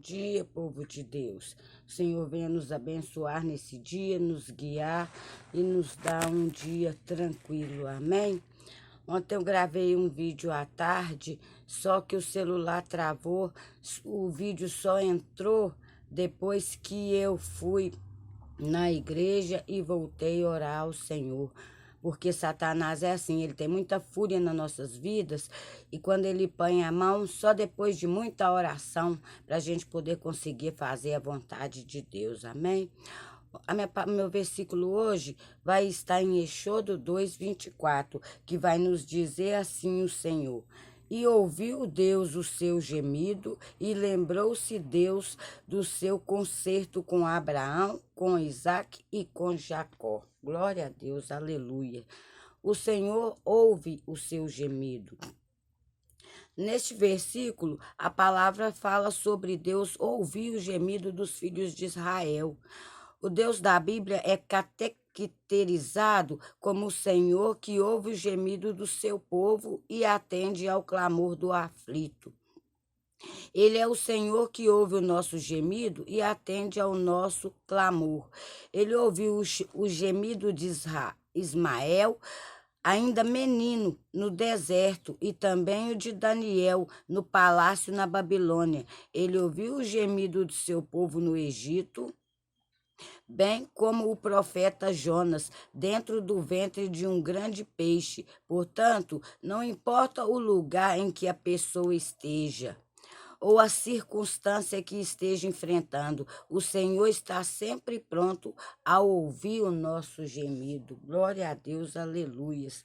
dia, povo de Deus. O Senhor venha nos abençoar nesse dia, nos guiar e nos dar um dia tranquilo, amém? Ontem eu gravei um vídeo à tarde, só que o celular travou, o vídeo só entrou depois que eu fui na igreja e voltei a orar ao Senhor. Porque Satanás é assim, ele tem muita fúria nas nossas vidas e quando ele põe a mão, só depois de muita oração, para a gente poder conseguir fazer a vontade de Deus, amém? Meu versículo hoje vai estar em Êxodo 2:24, que vai nos dizer assim o Senhor. E ouviu Deus o seu gemido, e lembrou-se Deus do seu concerto com Abraão, com Isaque e com Jacó. Glória a Deus, aleluia. O Senhor ouve o seu gemido. Neste versículo, a palavra fala sobre Deus ouvir o gemido dos filhos de Israel. O Deus da Bíblia é caracterizado como o Senhor que ouve o gemido do seu povo e atende ao clamor do aflito. Ele é o Senhor que ouve o nosso gemido e atende ao nosso clamor. Ele ouviu o gemido de Ismael, ainda menino, no deserto, e também o de Daniel, no palácio na Babilônia. Ele ouviu o gemido do seu povo no Egito, bem como o profeta Jonas, dentro do ventre de um grande peixe. Portanto, não importa o lugar em que a pessoa esteja, ou a circunstância que esteja enfrentando, o Senhor está sempre pronto a ouvir o nosso gemido. Glória a Deus, aleluias.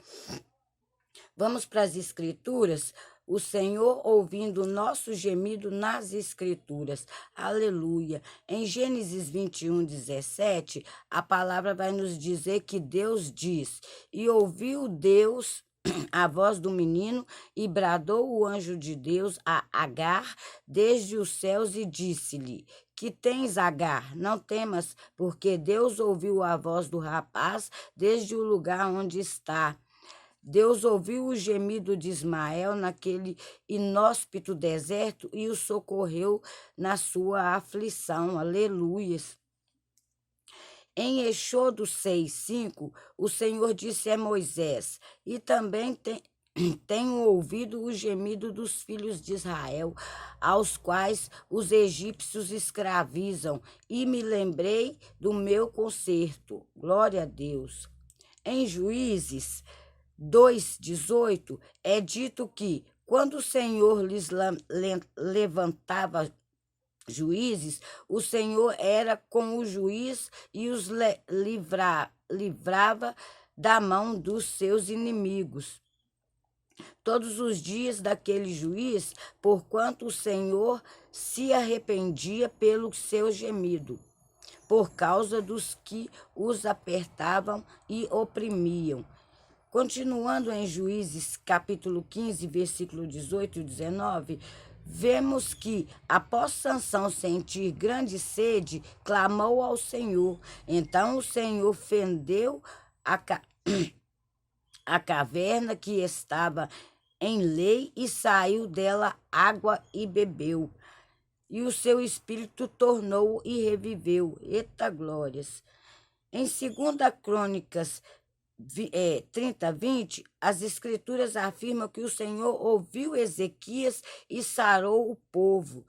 Vamos para as Escrituras? O Senhor ouvindo o nosso gemido nas Escrituras. Aleluia. Em Gênesis 21:17, a palavra vai nos dizer que Deus diz: e ouviu Deus a voz do menino, e bradou o anjo de Deus a Agar desde os céus e disse-lhe: que tens, Agar? Não temas, porque Deus ouviu a voz do rapaz desde o lugar onde está. Deus ouviu o gemido de Ismael naquele inóspito deserto e o socorreu na sua aflição. Aleluias. Em Êxodo 6:5, o Senhor disse a Moisés: e também tenho ouvido o gemido dos filhos de Israel, aos quais os egípcios escravizam, e me lembrei do meu conserto. Glória a Deus. Em Juízes 2:18, é dito que, quando o Senhor lhes levantava juízes, o Senhor era com o juiz e os livrava da mão dos seus inimigos todos os dias daquele juiz, porquanto o Senhor se arrependia pelo seu gemido, por causa dos que os apertavam e oprimiam. Continuando em Juízes, capítulo 15, versículo 18 e 19, vemos que, após Sansão sentir grande sede, clamou ao Senhor. Então o Senhor fendeu a caverna que estava em lei e saiu dela água e bebeu. E o seu espírito tornou e reviveu. Eita glórias! Em 2 Crônicas 30:20, as Escrituras afirmam que o Senhor ouviu Ezequias e sarou o povo.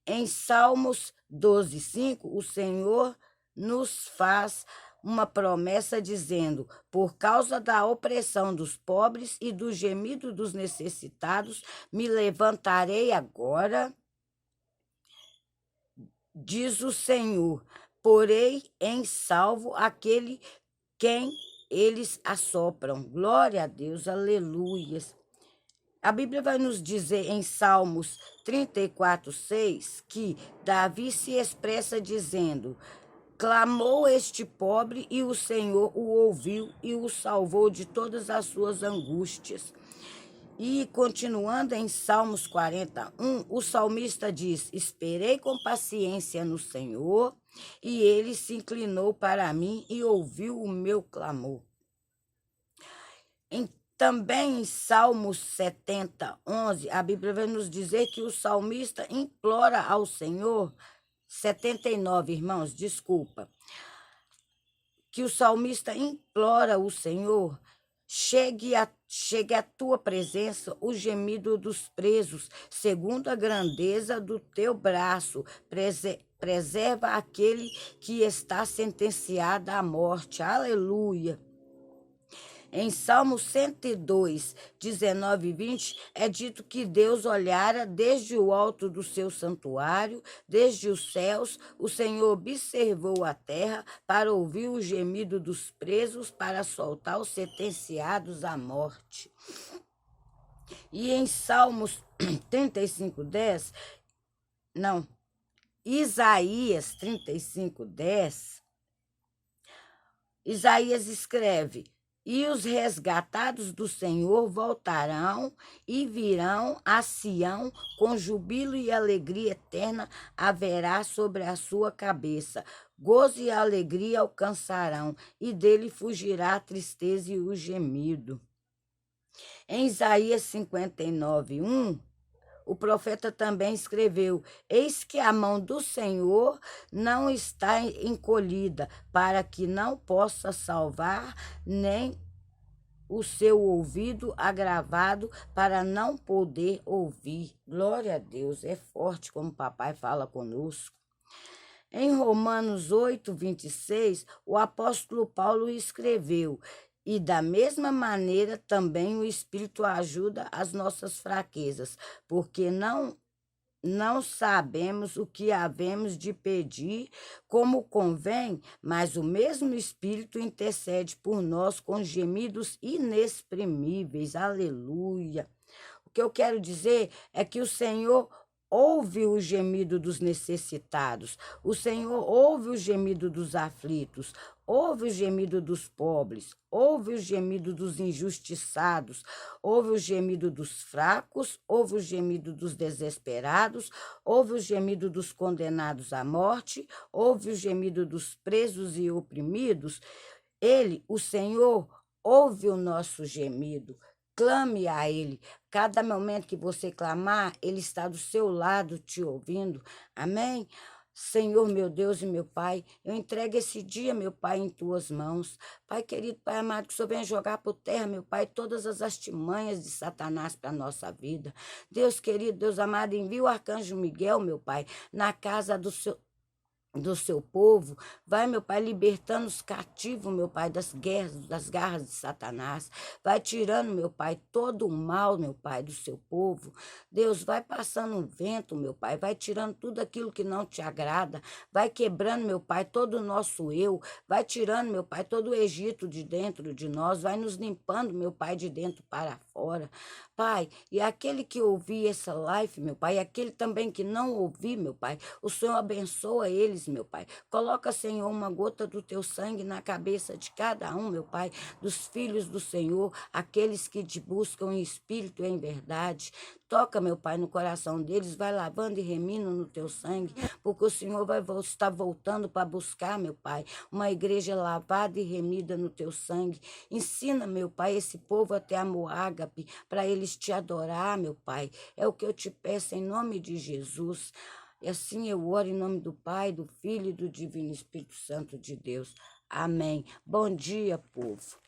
Em Salmos 12:5, o Senhor nos faz uma promessa dizendo: por causa da opressão dos pobres e do gemido dos necessitados, me levantarei agora, diz o Senhor, porei em salvo aquele quem eles assopram. Glória a Deus, aleluias. A Bíblia vai nos dizer em Salmos 34:6 que Davi se expressa dizendo: clamou este pobre e o Senhor o ouviu e o salvou de todas as suas angústias. E continuando em Salmos 41, o salmista diz: esperei com paciência no Senhor, e ele se inclinou para mim e ouviu o meu clamor. Em Também em Salmos 70, 11, a Bíblia vai nos dizer que o salmista implora ao Senhor, 79, irmãos, desculpa, que o salmista implora o Senhor, chegue a tua presença o gemido dos presos, segundo a grandeza do teu braço, preserva aquele que está sentenciado à morte. Aleluia. Em Salmo 102, 19 e 20, é dito que Deus olhara desde o alto do seu santuário, desde os céus, o Senhor observou a terra para ouvir o gemido dos presos, para soltar os sentenciados à morte. E em Salmos 35, 10, não, Isaías 35, 10, Isaías escreve: e os resgatados do Senhor voltarão e virão a Sião, com jubilo e alegria eterna haverá sobre a sua cabeça. Gozo e alegria alcançarão, e dele fugirá a tristeza e o gemido. Em Isaías 59, 1, o profeta também escreveu: eis que a mão do Senhor não está encolhida, para que não possa salvar, nem o seu ouvido agravado, para não poder ouvir. Glória a Deus, é forte como o papai fala conosco. Em Romanos 8, 26, o apóstolo Paulo escreveu: e da mesma maneira também o Espírito ajuda as nossas fraquezas, porque não sabemos o que havemos de pedir como convém, mas o mesmo Espírito intercede por nós com gemidos inexprimíveis. Aleluia. O que eu quero dizer é que o Senhor ouve o gemido dos necessitados, o Senhor ouve o gemido dos aflitos, ouve o gemido dos pobres, ouve o gemido dos injustiçados, ouve o gemido dos fracos, ouve o gemido dos desesperados, ouve o gemido dos condenados à morte, ouve o gemido dos presos e oprimidos. Ele, o Senhor, ouve o nosso gemido. Clame a Ele. Cada momento que você clamar, Ele está do seu lado te ouvindo. Amém? Senhor, meu Deus e meu Pai, eu entrego esse dia, meu Pai, em tuas mãos. Pai querido, Pai amado, que o Senhor venha jogar por terra, meu Pai, todas as artimanhas de Satanás para a nossa vida. Deus querido, Deus amado, envia o arcanjo Miguel, meu Pai, na casa do seu povo, vai, meu Pai, libertando os cativos, meu Pai, das guerras, das garras de Satanás, vai tirando, meu Pai, todo o mal, meu Pai, do seu povo. Deus, vai passando um vento, meu Pai, vai tirando tudo aquilo que não te agrada, vai quebrando, meu Pai, todo o nosso eu, vai tirando, meu Pai, todo o Egito de dentro de nós, vai nos limpando, meu Pai, de dentro para fora. Pai, e aquele que ouvir essa live, meu Pai, e aquele também que não ouvir, meu Pai, o Senhor abençoa eles, meu Pai. Coloca, Senhor, uma gota do teu sangue na cabeça de cada um, meu Pai, dos filhos do Senhor, aqueles que te buscam em espírito e em verdade. Toca, meu Pai, no coração deles, vai lavando e remindo no teu sangue, porque o Senhor vai estar voltando para buscar, meu Pai, uma igreja lavada e remida no teu sangue. Ensina, meu Pai, esse povo a ter amor ágape, para eles te adorar, meu Pai. É o que eu te peço em nome de Jesus. E assim eu oro em nome do Pai, do Filho e do Divino Espírito Santo de Deus. Amém. Bom dia, povo.